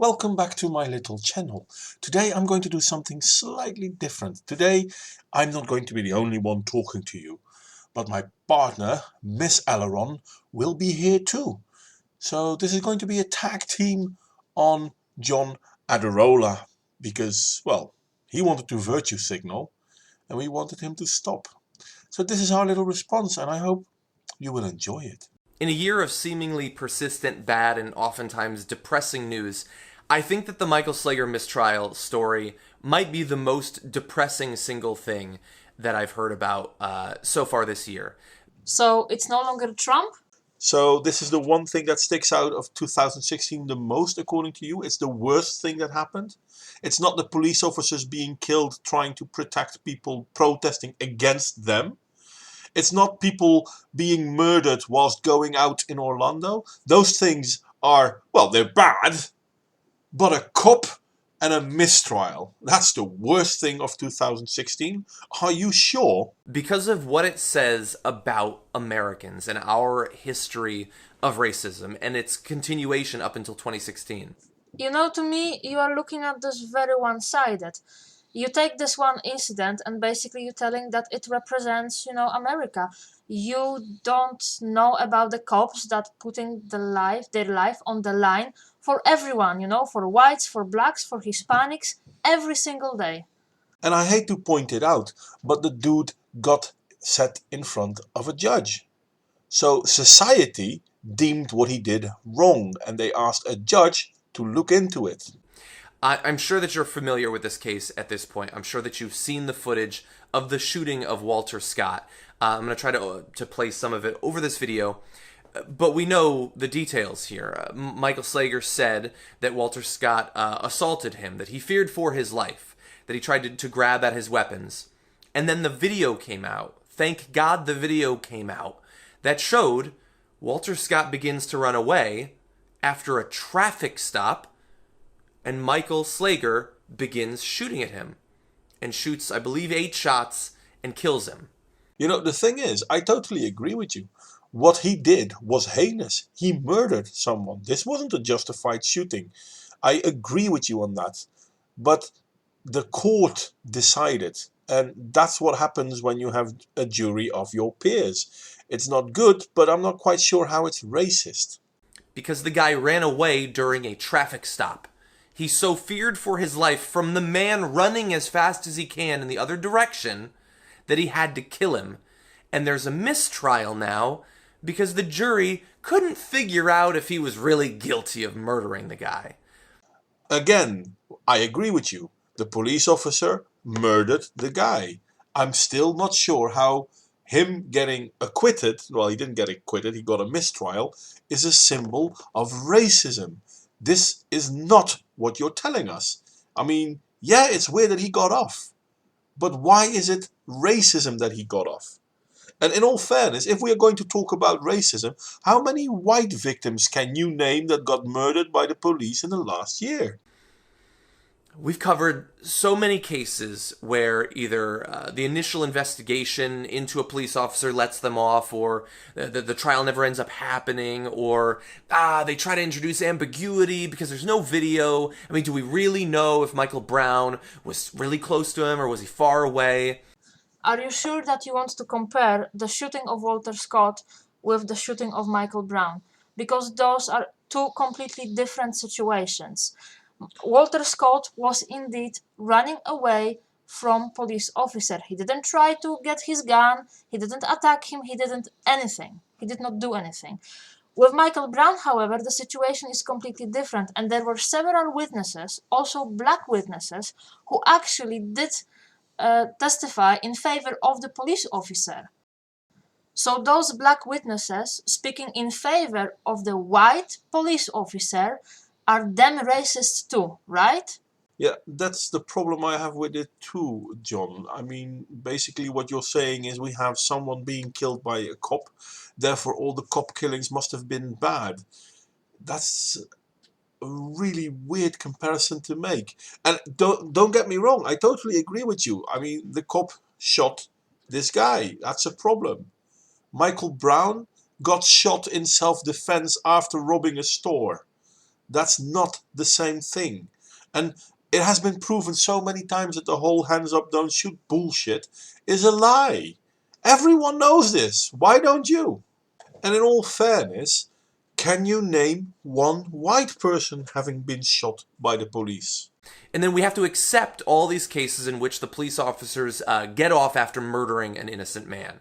Welcome back to my little channel. Today I'm going to do something slightly different. Today I'm not going to be the only one talking to you, but my partner, Miss Allaron, will be here too. So this is going to be a tag team on John Iadarola because, well, he wanted to virtue signal and we wanted him to stop. So this is our little response and I hope you will enjoy it. In a year of seemingly persistent bad and oftentimes depressing news, I think that the Michael Slager mistrial story might be the most depressing single thing that I've heard about so far this year. So it's no longer Trump? So this is the one thing that sticks out of 2016 the most, according to you? It's the worst thing that happened? It's not the police officers being killed trying to protect people protesting against them? It's not people being murdered whilst going out in Orlando? Those things are, well, they're bad, but a cop and a mistrial. That's the worst thing of 2016. Are you sure? Because of what it says about Americans and our history of racism and its continuation up until 2016. You know, to me, you are looking at this very one-sided. You take this one incident and basically you're telling that it represents, America. You don't know about the cops that putting their life on the line for everyone, for whites, for blacks, for Hispanics, every single day. And I hate to point it out, but the dude got set in front of a judge. So society deemed what he did wrong and they asked a judge to look into it. I'm sure that you're familiar with this case at this point. I'm sure that you've seen the footage of the shooting of Walter Scott. I'm going to try to play some of it over this video, but we know the details here. Michael Slager said that Walter Scott assaulted him, that he feared for his life, that he tried to grab at his weapons. And then the video came out. Thank God the video came out. That showed Walter Scott begins to run away after a traffic stop, and Michael Slager begins shooting at him and shoots, I believe, 8 shots and kills him. You know, the thing is, I totally agree with you. What he did was heinous. He murdered someone. This wasn't a justified shooting. I agree with you on that. But the court decided, and that's what happens when you have a jury of your peers. It's not good, but I'm not quite sure how it's racist. Because the guy ran away during a traffic stop. He so feared for his life from the man running as fast as he can in the other direction that he had to kill him. And there's a mistrial now because the jury couldn't figure out if he was really guilty of murdering the guy. Again, I agree with you. The police officer murdered the guy. I'm still not sure how him getting acquitted, well, he didn't get acquitted, he got a mistrial, is a symbol of racism. This is not what you're telling us. I mean, yeah, it's weird that he got off. But why is it racism that he got off? And in all fairness, if we are going to talk about racism, how many white victims can you name that got murdered by the police in the last year? We've covered so many cases where either the initial investigation into a police officer lets them off, or the trial never ends up happening, or they try to introduce ambiguity because there's no video. I mean, do we really know if Michael Brown was really close to him or was he far away? Are you sure that you want to compare the shooting of Walter Scott with the shooting of Michael Brown? Because those are two completely different situations. Walter Scott was indeed running away from police officer. He didn't try to get his gun, he didn't attack him, he didn't anything. He did not do anything. With Michael Brown, however, the situation is completely different, and there were several witnesses, also black witnesses, who actually did testify in favor of the police officer. So those black witnesses speaking in favor of the white police officer are them racist too, right? Yeah, that's the problem I have with it too, John. I mean, basically what you're saying is we have someone being killed by a cop, therefore all the cop killings must have been bad. That's a really weird comparison to make. And don't get me wrong, I totally agree with you. I mean, the cop shot this guy. That's a problem. Michael Brown got shot in self-defense after robbing a store. That's not the same thing. And it has been proven so many times that the whole hands up don't shoot bullshit is a lie. Everyone knows this. Why don't you? And in all fairness, can you name one white person having been shot by the police? And then we have to accept all these cases in which the police officers get off after murdering an innocent man.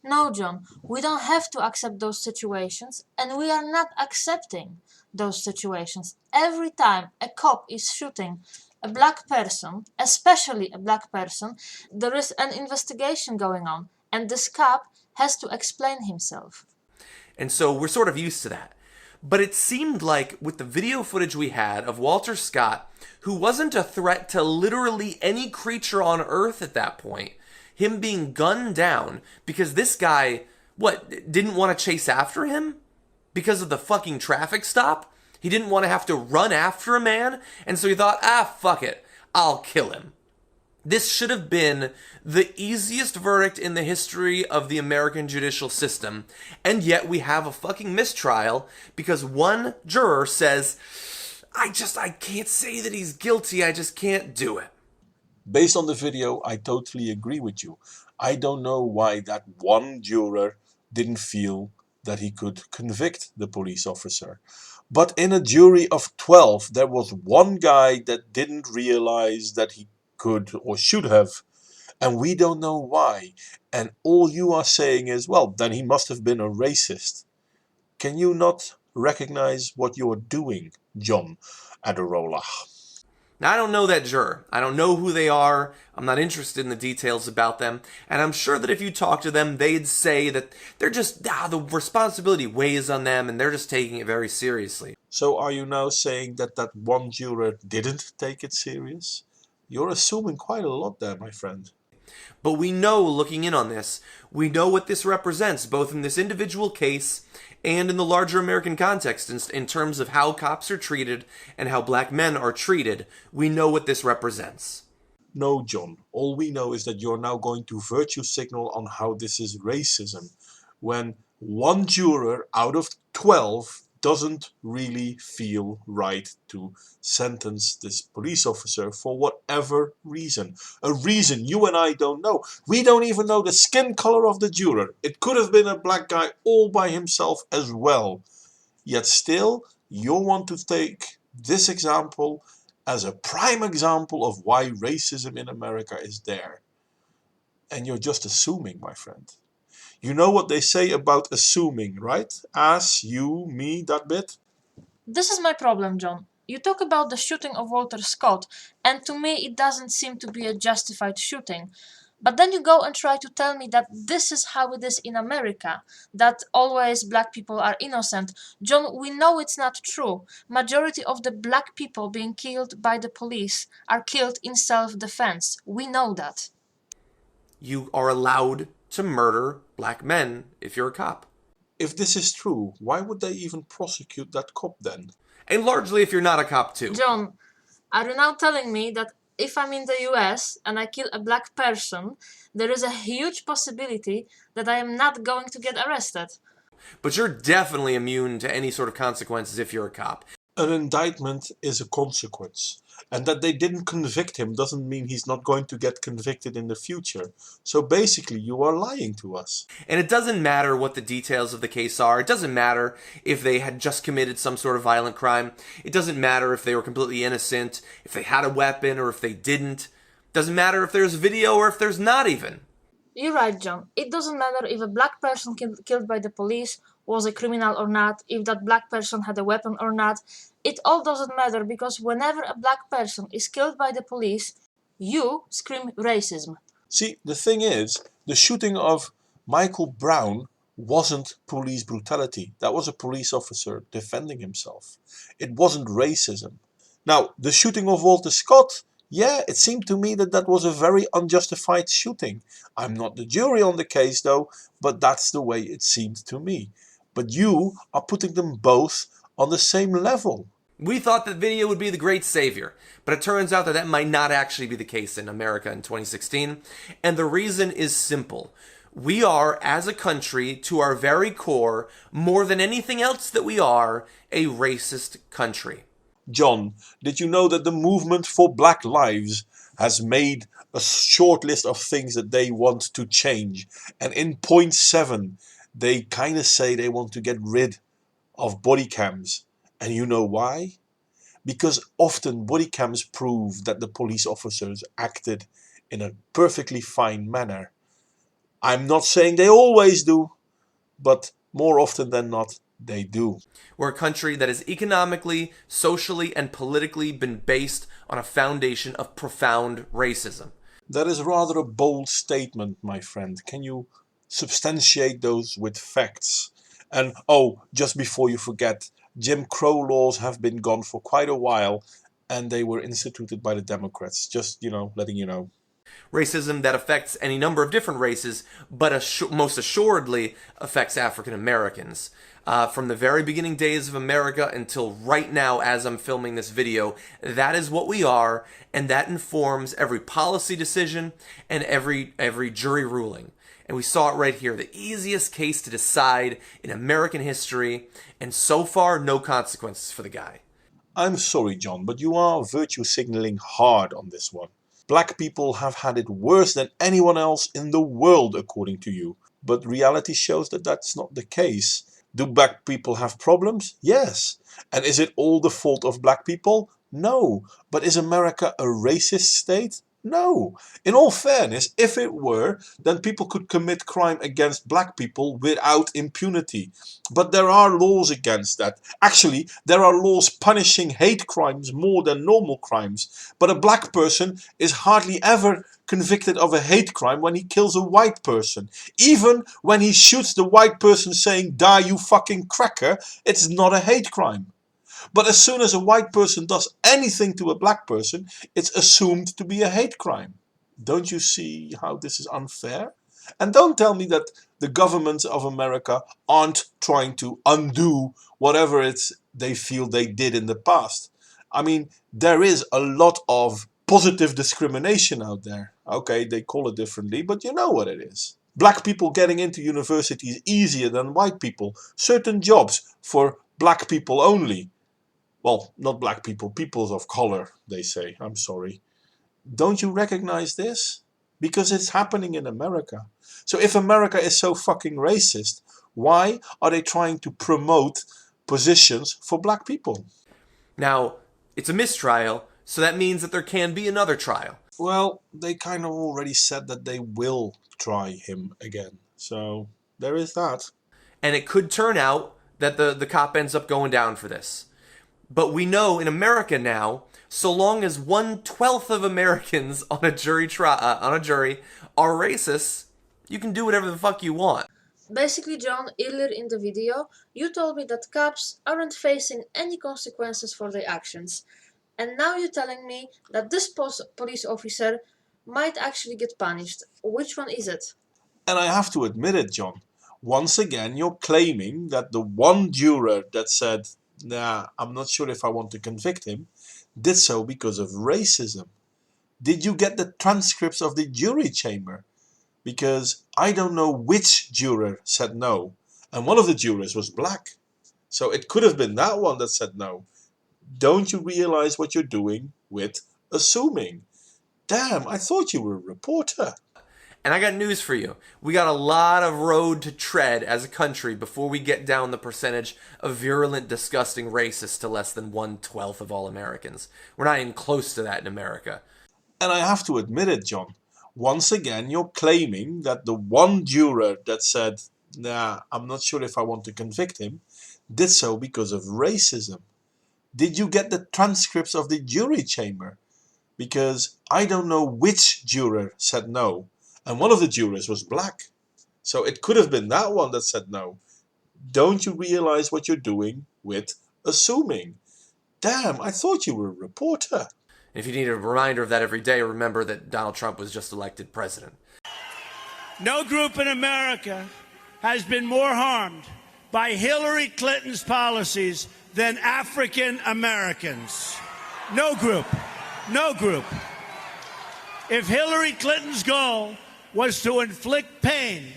No, John, we don't have to accept those situations, and we are not accepting those situations. Every time a cop is shooting a black person, especially a black person, there is an investigation going on, and this cop has to explain himself. And so we're sort of used to that. But it seemed like with the video footage we had of Walter Scott, who wasn't a threat to literally any creature on Earth at that point, him being gunned down because this guy, didn't want to chase after him? Because of the fucking traffic stop? He didn't want to have to run after a man, and so he thought, fuck it, I'll kill him. This should have been the easiest verdict in the history of the American judicial system, and yet we have a fucking mistrial because one juror says, I can't say that he's guilty, I just can't do it. Based on the video, I totally agree with you. I don't know why that one juror didn't feel that he could convict the police officer. But in a jury of 12, there was one guy that didn't realize that he could or should have, and we don't know why. And all you are saying is, well, then he must have been a racist. Can you not recognize what you're doing, John Iadarola? Now, I don't know that juror. I don't know who they are. I'm not interested in the details about them. And I'm sure that if you talk to them, they'd say that they're just, the responsibility weighs on them and they're just taking it very seriously. So are you now saying that that one juror didn't take it serious? You're assuming quite a lot there, my friend. But we know, looking in on this, we know what this represents, both in this individual case and in the larger American context, in terms of how cops are treated and how black men are treated. We know what this represents. No, John. All we know is that you're now going to virtue signal on how this is racism, when one juror out of 12 doesn't really feel right to sentence this police officer for whatever reason. A reason you and I don't know. We don't even know the skin color of the juror. It could have been a black guy all by himself as well. Yet still, you want to take this example as a prime example of why racism in America is there. And you're just assuming, my friend. You know what they say about assuming, right? Us, you, me, that bit? This is my problem, John. You talk about the shooting of Walter Scott, and to me it doesn't seem to be a justified shooting. But then you go and try to tell me that this is how it is in America, that always black people are innocent. John, we know it's not true. Majority of the black people being killed by the police are killed in self-defense. We know that. You are allowed to murder black men if you're a cop. If this is true, why would they even prosecute that cop then? And largely if you're not a cop too. John, are you now telling me that if I'm in the US and I kill a black person, there is a huge possibility that I am not going to get arrested? But you're definitely immune to any sort of consequences if you're a cop. An indictment is a consequence. And that they didn't convict him doesn't mean he's not going to get convicted in the future. So basically, you are lying to us. And it doesn't matter what the details of the case are. It doesn't matter if they had just committed some sort of violent crime. It doesn't matter if they were completely innocent, if they had a weapon or if they didn't. It doesn't matter if there's video or if there's not even. You're right, John. It doesn't matter if a black person killed by the police was a criminal or not, if that black person had a weapon or not. It all doesn't matter because whenever a black person is killed by the police, you scream racism. See, the thing is, the shooting of Michael Brown wasn't police brutality. That was a police officer defending himself. It wasn't racism. Now, the shooting of Walter Scott, yeah, it seemed to me that that was a very unjustified shooting. I'm not the jury on the case though, but that's the way it seemed to me. But you are putting them both on the same level. We thought that video would be the great savior, but it turns out that that might not actually be the case in America in 2016. And the reason is simple. We are, as a country, to our very core, more than anything else that we are, a racist country. John, did you know that the movement for Black Lives has made a short list of things that they want to change? And in point 7, they kind of say they want to get rid of body cams. And you know why? Because often body cams prove that the police officers acted in a perfectly fine manner. I'm not saying they always do, but more often than not, they do. We're a country that has economically, socially, and politically been based on a foundation of profound racism. That is rather a bold statement, my friend. Can you substantiate those with facts? And oh, just before you forget, Jim Crow laws have been gone for quite a while, and they were instituted by the Democrats. Just, letting you know. Racism that affects any number of different races, but most assuredly affects African Americans. From the very beginning days of America until right now, as I'm filming this video, that is what we are, and that informs every policy decision and every jury ruling. And we saw it right here, the easiest case to decide in American history, and so far, no consequences for the guy. I'm sorry, John, but you are virtue signaling hard on this one. Black people have had it worse than anyone else in the world, according to you. But reality shows that that's not the case. Do black people have problems? Yes. And is it all the fault of black people? No. But is America a racist state? No. In all fairness, if it were, then people could commit crime against black people without impunity. But there are laws against that. Actually, there are laws punishing hate crimes more than normal crimes. But a black person is hardly ever convicted of a hate crime when he kills a white person. Even when he shoots the white person saying, "Die, you fucking cracker," it's not a hate crime. But as soon as a white person does anything to a black person, it's assumed to be a hate crime. Don't you see how this is unfair? And don't tell me that the governments of America aren't trying to undo whatever they feel they did in the past. I mean, there is a lot of positive discrimination out there. Okay, they call it differently, but you know what it is. Black people getting into university is easier than white people. Certain jobs for black people only. Well, not black people, peoples of color, they say. I'm sorry. Don't you recognize this? Because it's happening in America. So if America is so fucking racist, why are they trying to promote positions for black people? Now, it's a mistrial, so that means that there can be another trial. Well, they kind of already said that they will try him again. So there is that. And it could turn out that the cop ends up going down for this. But we know in America now, so long as 1/12 of Americans on a jury are racists, you can do whatever the fuck you want. Basically, John, earlier in the video, you told me that cops aren't facing any consequences for their actions. And now you're telling me that this police officer might actually get punished. Which one is it? And I have to admit it, John. Once again, you're claiming that the one juror that said, "Nah, I'm not sure if I want to convict him," did so because of racism. Did you get the transcripts of the jury chamber? Because I don't know which juror said no. And one of the jurors was black. So it could have been that one that said no. Don't you realize what you're doing with assuming? Damn, I thought you were a reporter. And I got news for you. We got a lot of road to tread as a country before we get down the percentage of virulent, disgusting racists to less than 1/12 of all Americans. We're not even close to that in America. And I have to admit it, John. Once again, you're claiming that the one juror that said, "Nah, I'm not sure if I want to convict him," did so because of racism. Did you get the transcripts of the jury chamber? Because I don't know which juror said no. And one of the jurors was black. So it could have been that one that said no. Don't you realize what you're doing with assuming? Damn, I thought you were a reporter. If you need a reminder of that every day, remember that Donald Trump was just elected president. No group in America has been more harmed by Hillary Clinton's policies than African Americans. No group. No group. If Hillary Clinton's goal was to inflict pain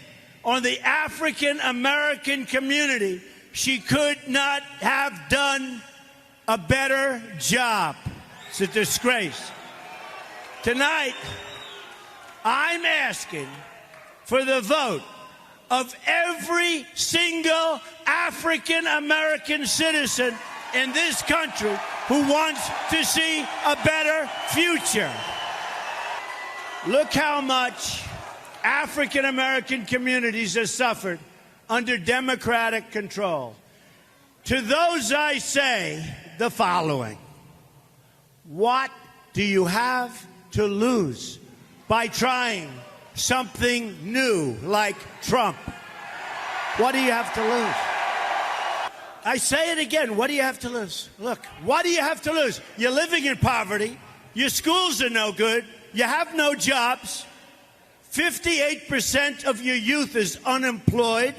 on the African American community, she could not have done a better job. It's a disgrace. Tonight, I'm asking for the vote of every single African American citizen in this country who wants to see a better future. Look how much African American communities have suffered under Democratic control. To those I say the following: what do you have to lose by trying something new like Trump? What do you have to lose? I say it again, what do you have to lose? Look, what do you have to lose? You're living in poverty, your schools are no good, you have no jobs, 58% of your youth is unemployed.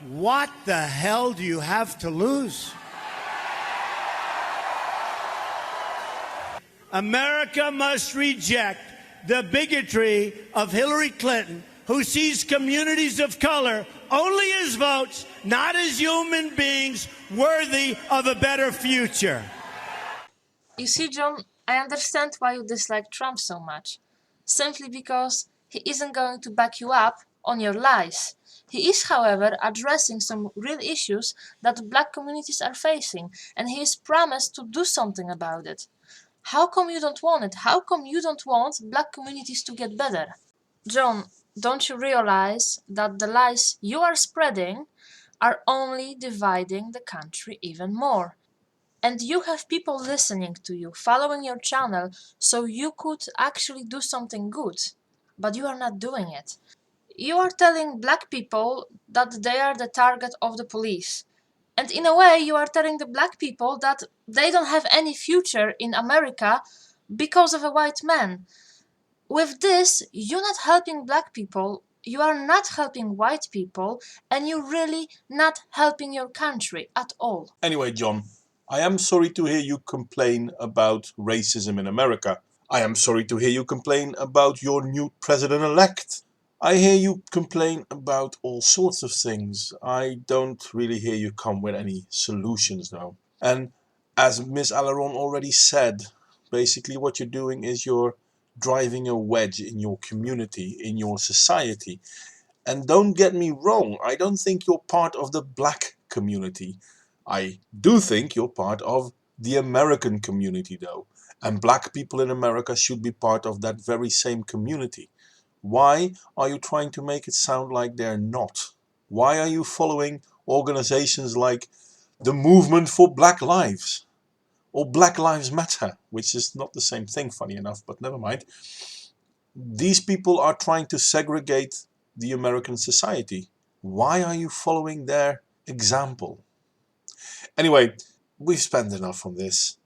What the hell do you have to lose? America must reject the bigotry of Hillary Clinton, who sees communities of color only as votes, not as human beings worthy of a better future. You see, John, I understand why you dislike Trump so much. Simply because he isn't going to back you up on your lies. He is, however, addressing some real issues that black communities are facing, and he is promised to do something about it. How come you don't want it? How come you don't want black communities to get better? John, don't you realize that the lies you are spreading are only dividing the country even more? And you have people listening to you, following your channel, so you could actually do something good. But you are not doing it. You are telling black people that they are the target of the police. And in a way, you are telling the black people that they don't have any future in America because of a white man. With this, you're not helping black people, you are not helping white people, and you're really not helping your country at all. Anyway, John, I am sorry to hear you complain about racism in America. I am sorry to hear you complain about your new president-elect. I hear you complain about all sorts of things. I don't really hear you come with any solutions though. And as Miss Allaron already said, basically what you're doing is you're driving a wedge in your community, in your society. And don't get me wrong, I don't think you're part of the black community. I do think you're part of the American community though. And black people in America should be part of that very same community. Why are you trying to make it sound like they're not? Why are you following organizations like the Movement for Black Lives? Or Black Lives Matter, which is not the same thing, funny enough, but never mind. These people are trying to segregate the American society. Why are you following their example? Anyway, we've spent enough on this.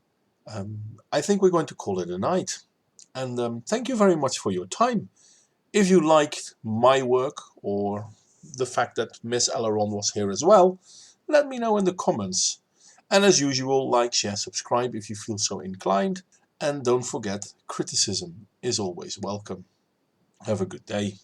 I think we're going to call it a night. And thank you very much for your time. If you liked my work or the fact that Miss Allaron was here as well, let me know in the comments. And as usual, like, share, subscribe if you feel so inclined. And don't forget, criticism is always welcome. Have a good day.